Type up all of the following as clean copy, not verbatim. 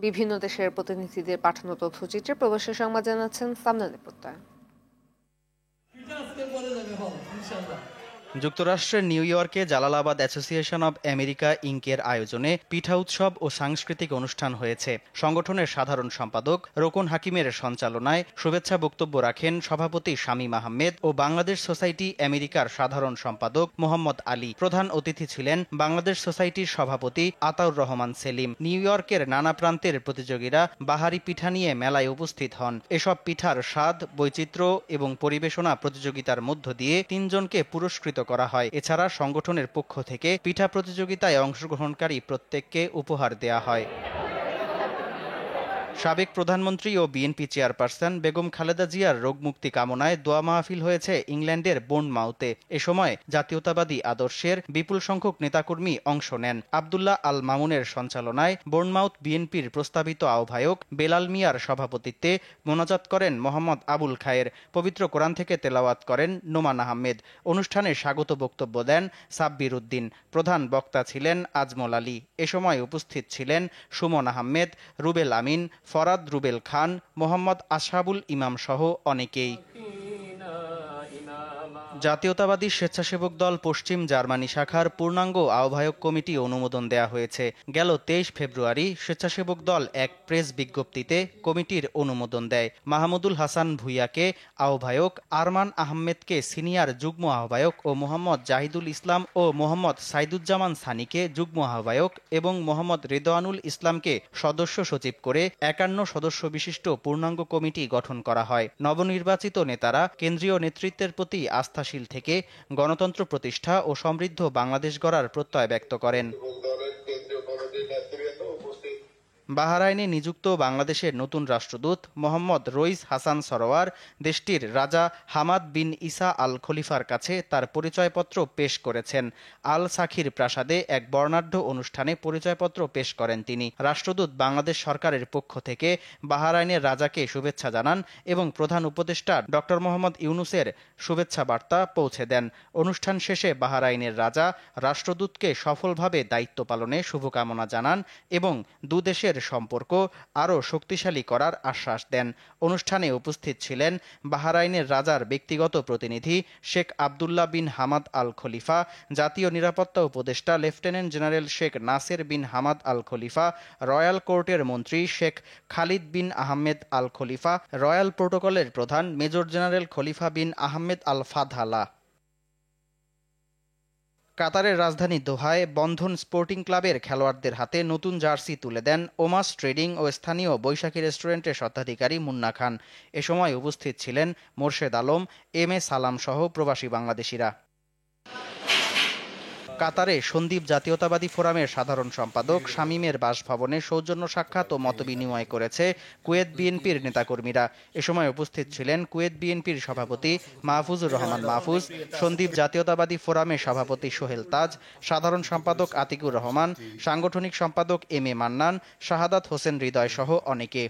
বিভিন্ন দেশের প্রতিনিধিদের পাঠানো তথ্যচিত্রে প্রবাসী সংবাদ জানাচ্ছেন সামনানি প্রত্যয়। যুক্তরাষ্ট্রের নিউ ইয়র্কে জালালাবাদ অ্যাসোসিয়েশন অব আমেরিকা ইনকের আয়োজনে পিঠা উৎসব ও সাংস্কৃতিক অনুষ্ঠান হয়েছে। সংগঠনের সাধারণ সম্পাদক রোকন হাকিমের সঞ্চালনায় শুভেচ্ছা বক্তব্য রাখেন সভাপতি শামীম আহমেদ ও বাংলাদেশ সোসাইটি আমেরিকার সাধারণ সম্পাদক মোহাম্মদ আলী। প্রধান অতিথি ছিলেন বাংলাদেশ সোসাইটির সভাপতি আতাউর রহমান সেলিম। নিউ ইয়র্কের নানা প্রান্তের প্রতিযোগীরা বাহারি পিঠা নিয়ে মেলায় উপস্থিত হন। এসব পিঠার স্বাদ, বৈচিত্র্য এবং পরিবেশনা প্রতিযোগিতার মধ্য দিয়ে ৩ জনকে পুরস্কৃত করা হয়। এছাড়া সংগঠনের পক্ষ থেকে পিঠা প্রতিযোগিতায় অংশগ্রহণকারী প্রত্যেককে উপহার দেয়া হয়। সাবেক প্রধানমন্ত্রী ও বিএনপি চেয়ারপারসন বেগম খালেদা জিয়ার রোগমুক্তি কামনায় দোয়া মাহফিল হয়েছে ইংল্যান্ডের বোর্নমাউথে। এ সময় জাতীয়তাবাদী আদর্শের বিপুল সংখ্যক নেতাকর্মী অংশ নেন। আব্দুল্লাহ আল মামুনের সঞ্চালনায় বোর্নমাউথ বিএনপির প্রস্তাবিত আহ্বায়ক বেলাল মিয়ার সভাপতিত্বে মোনাজাত করেন মোহাম্মদ আবুল খায়ের। পবিত্র কোরআন থেকে তেলাওয়াত করেন নোমান আহমেদ। অনুষ্ঠানে স্বাগত বক্তব্য দেন সাব্বির উদ্দিন। প্রধান বক্তা ছিলেন আজমল আলী। এ সময় উপস্থিত ছিলেন সুমন আহমেদ, রুবেল আমিন, ফরাদ রুবেল খান, মোহাম্মদ আশহাবুল ইমাম সহ অনেকেই। জাতীয়তাবাদী স্বেচ্ছাসেবক দল পশ্চিম জার্মানি শাখার পূর্ণাঙ্গ আহ্বায়ক কমিটি অনুমোদন দেয়া হয়েছে। গেল ২৩ ফেব্রুয়ারি স্বেচ্ছাসেবক দল এক প্রেস বিজ্ঞপ্তিতে কমিটির অনুমোদন দেয়। মাহমুদুল হাসান ভুইয়াকে আহ্বায়ক, আরমান আহমেদকে সিনিয়র যুগ্ম আহ্বায়ক ও মোহাম্মদ জাহিদুল ইসলাম ও মোহাম্মদ সাইদুজ্জামান সানিকে যুগ্ম আহ্বায়ক এবং মোহাম্মদ রেদওয়ানুল ইসলামকে সদস্য সচিব করে ৫১ সদস্য বিশিষ্ট পূর্ণাঙ্গ কমিটি গঠন করা হয়। নবনির্বাচিত নেতারা কেন্দ্রীয় নেতৃত্বের প্রতি আস্থাশীল থেকে গণতন্ত্র প্রতিষ্ঠা ও সমৃদ্ধ বাংলাদেশ গড়ার প্রত্যয় ব্যক্ত করেন। বাহরাইনে নিযুক্ত বাংলাদেশের নতুন রাষ্ট্রদূত মোহাম্মদ রইস হাসান সরোয়ার দেশটির রাজা হামাদ বিন ইসা আল খলিফার কাছে তার পরিচয়পত্র পেশ করেছেন। আল সাখির প্রাসাদে এক বর্ণাঢ্য অনুষ্ঠানে পরিচয়পত্র পেশ করেন তিনি। রাষ্ট্রদূত বাংলাদেশ সরকারের পক্ষ থেকে বাহরাইনের রাজাকে শুভেচ্ছা জানান এবং প্রধান উপদেষ্টা ডক্টর মোহাম্মদ ইউনুসের শুভেচ্ছা বার্তা পৌঁছে দেন। অনুষ্ঠান শেষে বাহরাইনের রাজা রাষ্ট্রদূতকে সফলভাবে দায়িত্ব পালনে শুভকামনা জানান এবং দুদেশের সম্পর্ক আরও শক্তিশালী করার আশ্বাস দেন। অনুষ্ঠানে উপস্থিত ছিলেন বাহরাইনের রাজার ব্যক্তিগত প্রতিনিধি Sheikh Abdullah bin Hamad Al Khalifa, জাতীয় নিরাপত্তা উপদেষ্টা lieutenant general Sheikh Nasser bin Hamad Al Khalifa, royal কোর্টের মন্ত্রী Sheikh Khalid bin Ahmed Al Khalifa, royal প্রোটোকলের প্রধান major general Khalifa bin Ahmed Al Fadhala. কাতারের রাজধানী দোহায় বন্ধন স্পোর্টিং ক্লাবের খেলোয়াড়দের হাতে নতুন জার্সি তুলে দেন ওমাস ট্রেডিং ও স্থানীয় বৈশাখী রেস্টুরেন্টের স্বত্বাধিকারী মুন্না খান। এ সময় উপস্থিত ছিলেন মোর্শেদ আলম, এম এ সালাম সহ প্রবাসী বাংলাদেশিরা। কাতারে সন্দ্বীপ জাতীয়তাবাদী ফোরামের সাধারণ সম্পাদক শামীমের বাসভবনে সৌজন্য সাক্ষাৎ ও মতবিনিময় করেছে কুয়েত বিএনপির নেতাকর্মীরা। এ সময় উপস্থিত ছিলেন কুয়েত বিএনপির সভাপতি মাহফুজুর রহমান মাহফুজ, সন্দ্বীপ জাতীয়তাবাদী ফোরামের সভাপতি সোহেল তাজ, সাধারণ সম্পাদক আতিকুর রহমান, সাংগঠনিক সম্পাদক এম এ মান্নান, শাহাদাত হোসেন হৃদয় সহ অনেকে।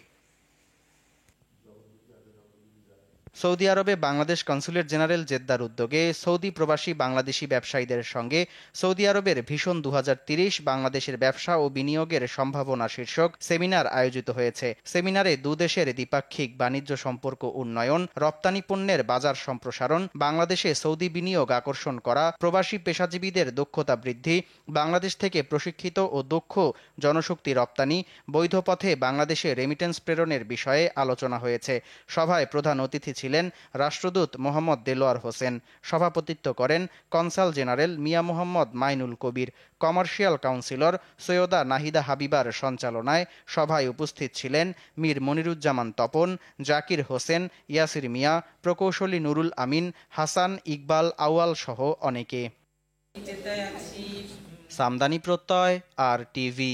সৌদি আরবে বাংলাদেশ কনসুলেট জেনারেল জেদ্দার উদ্যোগে সৌদি প্রবাসী বাংলাদেশি ব্যবসায়ীদের সঙ্গে সৌদি আরবের ভিশন ২০৩০ বাংলাদেশের ব্যবসা ও বিনিয়োগের সম্ভাবনা শীর্ষক সেমিনার আয়োজিত হয়েছে। সেমিনারে দুদেশের দ্বিপাক্ষিক বাণিজ্য সম্পর্ক উন্নয়ন, রপ্তানি পণ্যের বাজার সম্প্রসারণ, বাংলাদেশে সৌদি বিনিয়োগ আকর্ষণ করা, প্রবাসী পেশাজীবীদের দক্ষতা বৃদ্ধি, বাংলাদেশ থেকে প্রশিক্ষিত ও দক্ষ জনশক্তি রপ্তানি, বৈধ পথে বাংলাদেশে রেমিটেন্স প্রেরণের বিষয়ে আলোচনা হয়েছে। সভায় প্রধান অতিথি ছিলেন রাষ্ট্রদূত মোহাম্মদ দেলোয়ার হোসেন। সভাপতিত্ব করেন কনসাল জেনারেল মিয়া মোহাম্মদ মাইনুল কবির। কমার্শিয়াল কাউন্সিলর সৈয়দা নাহিদা হাবিবার সঞ্চালনায় সভায় উপস্থিত ছিলেন মীর মনিরুজ্জামান তপন, জাকির হোসেন, ইয়াসির মিয়া, প্রকৌশলী নুরুল আমিন, হাসান, ইকবাল, আউয়াল সহ অনেকে। সামদানি প্রত্যয়, আর টিভি।